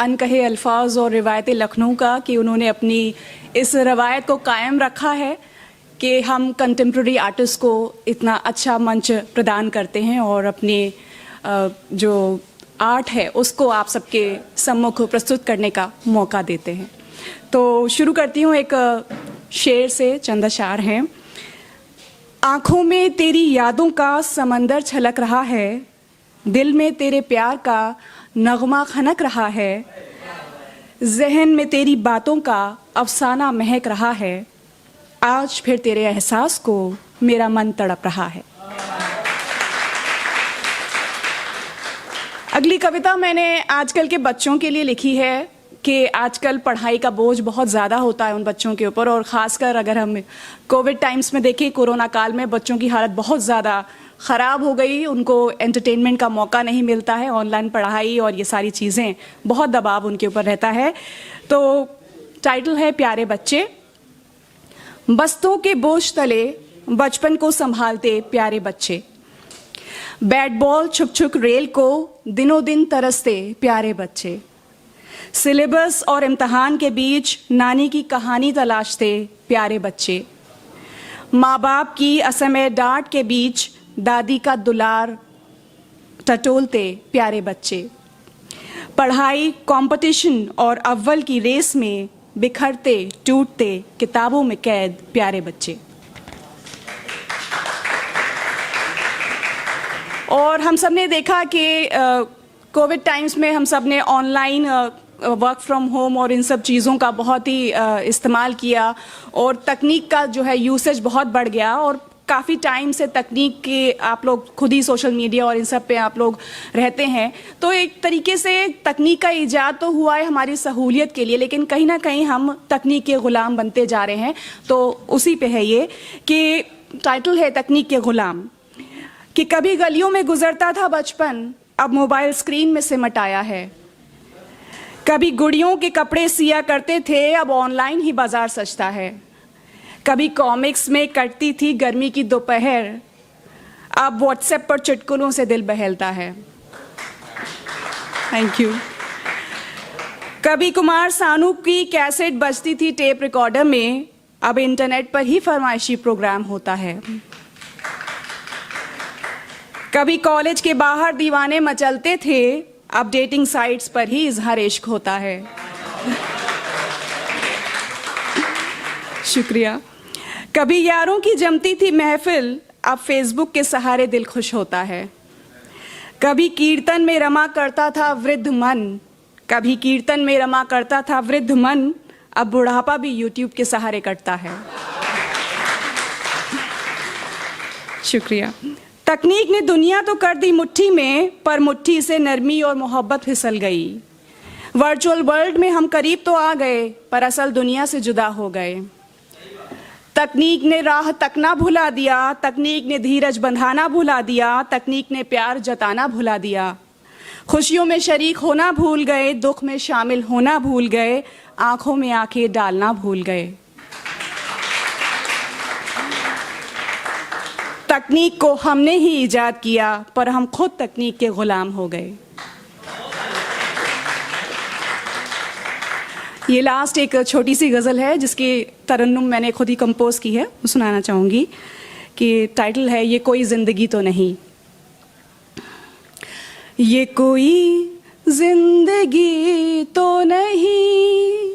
अनकहे अल्फाज और रिवायत लखनऊ का कि उन्होंने अपनी इस रवायत को कायम रखा है कि हम कंटेम्प्रेरी आर्टिस्ट को इतना अच्छा मंच प्रदान करते हैं और अपने जो आर्ट है उसको आप सबके सम्मुख प्रस्तुत करने का मौका देते हैं। तो शुरू करती हूँ एक शेर से, चंद अशार हैं। आँखों में तेरी यादों का समंदर छलक रहा है, दिल में तेरे प्यार का नगमा खनक रहा है, जहन में तेरी बातों का अफसाना महक रहा है, आज फिर तेरे एहसास को मेरा मन तड़प रहा है। अगली कविता मैंने आजकल के बच्चों के लिए लिखी है कि आजकल पढ़ाई का बोझ बहुत ज़्यादा होता है उन बच्चों के ऊपर, और ख़ासकर अगर हम कोविड टाइम्स में देखें, कोरोना काल में बच्चों की हालत बहुत ज़्यादा ख़राब हो गई, उनको एंटरटेनमेंट का मौका नहीं मिलता है, ऑनलाइन पढ़ाई और ये सारी चीज़ें, बहुत दबाव उनके ऊपर रहता है। तो टाइटल है प्यारे बच्चे। बस्तों के बोझ तले बचपन को संभालते प्यारे बच्चे, बैट बॉल छुक छुक रेल को दिनों दिन तरसते प्यारे बच्चे, सिलेबस और इम्तहान के बीच नानी की कहानी तलाशते प्यारे बच्चे, माँ बाप की असमय डांट के बीच दादी का दुलार टटोलते प्यारे बच्चे, पढ़ाई कंपटीशन और अव्वल की रेस में बिखरते टूटते किताबों में कैद प्यारे बच्चे। और हम सब ने देखा कि कोविड टाइम्स में हम सब ने ऑनलाइन वर्क फ्रॉम होम और इन सब चीज़ों का बहुत ही इस्तेमाल किया, और तकनीक का जो है यूसेज बहुत बढ़ गया, और काफ़ी टाइम से तकनीक के आप लोग खुद ही सोशल मीडिया और इन सब पे आप लोग रहते हैं। तो एक तरीके से तकनीक का ईजाद तो हुआ है हमारी सहूलियत के लिए, लेकिन कहीं ना कहीं हम तकनीक के ग़ुलाम बनते जा रहे हैं। तो उसी पे है ये कि टाइटल है तकनीक के ग़ुलाम, कि कभी गलियों में गुजरता था बचपन, अब मोबाइल स्क्रीन में सिमट आया है, कभी गुड़ियों के कपड़े सिया करते थे, अब ऑनलाइन ही बाजार सजता है, कभी कॉमिक्स में कटती थी गर्मी की दोपहर, अब व्हाट्सएप पर चुटकुलों से दिल बहलता है। Thank you. कभी कुमार सानू की कैसेट बजती थी टेप रिकॉर्डर में, अब इंटरनेट पर ही फरमाइशी प्रोग्राम होता है, कभी कॉलेज के बाहर दीवाने मचलते थे, अब डेटिंग साइट्स पर ही इजहार इश्क होता है। शुक्रिया। कभी यारों की जमती थी महफिल, अब फेसबुक के सहारे दिल खुश होता है, कभी कीर्तन में रमा करता था वृद्ध मन, कभी कीर्तन में रमा करता था वृद्ध मन, अब बुढ़ापा भी यूट्यूब के सहारे कटता है। शुक्रिया। तकनीक ने दुनिया तो कर दी मुट्ठी में, पर मुट्ठी से नरमी और मोहब्बत फिसल गई, वर्चुअल वर्ल्ड में हम करीब तो आ गए, पर असल दुनिया से जुदा हो गए। तकनीक ने राह तकना भुला दिया, तकनीक ने धीरज बंधाना भुला दिया, तकनीक ने प्यार जताना भुला दिया, खुशियों में शरीक होना भूल गए, दुख में शामिल होना भूल गए, आंखों में आंखें डालना भूल गए। तकनीक को हमने ही ईजाद किया, पर हम खुद तकनीक के गुलाम हो गए। ये लास्ट एक छोटी सी गज़ल है जिसकी तरन्नुम मैंने खुद ही कंपोज की है, वो सुनाना चाहूँगी। कि टाइटल है ये कोई ज़िंदगी तो नहीं। ये कोई ज़िंदगी तो नहीं,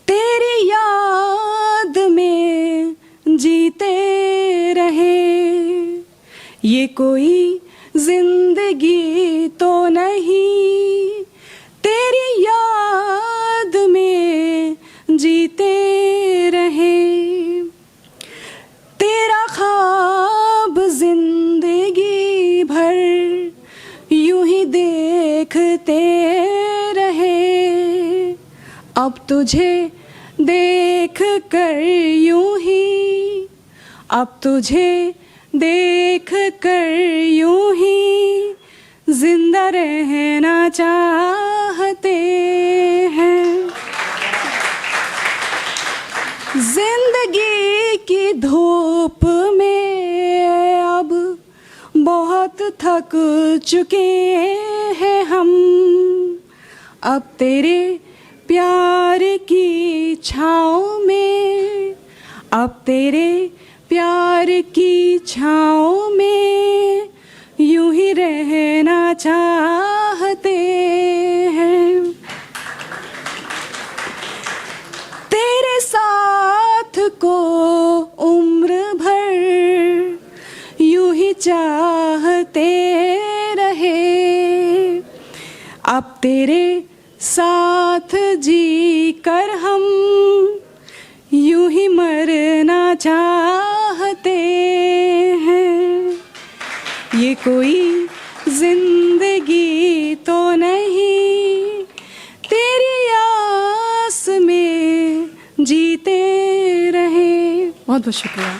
तेरी याद में जीते रहे, ये कोई ज़िंदगी तो नहीं, तेरी याद में जीते रहे, तेरा ख्वाब ज़िंदगी भर यूं ही देखते रहे, अब तुझे देख कर यूं ही, अब तुझे देख कर यूं ही जिंदा रहना चाहते हैं। जिंदगी की धूप में अब बहुत थक चुके हैं हम, अब तेरे प्यार की छाँव में, अब तेरे प्यार की छाँव में यूं ही रहना चाहते हैं। तेरे साथ को उम्र भर यूं ही चाहते रहे, अब तेरे साथ जी कर हम यूं ही मरना चाहते हैं। ये कोई जिंदगी तो नहीं, तेरी आस में जीते रहे। बहुत बहुत शुक्रिया।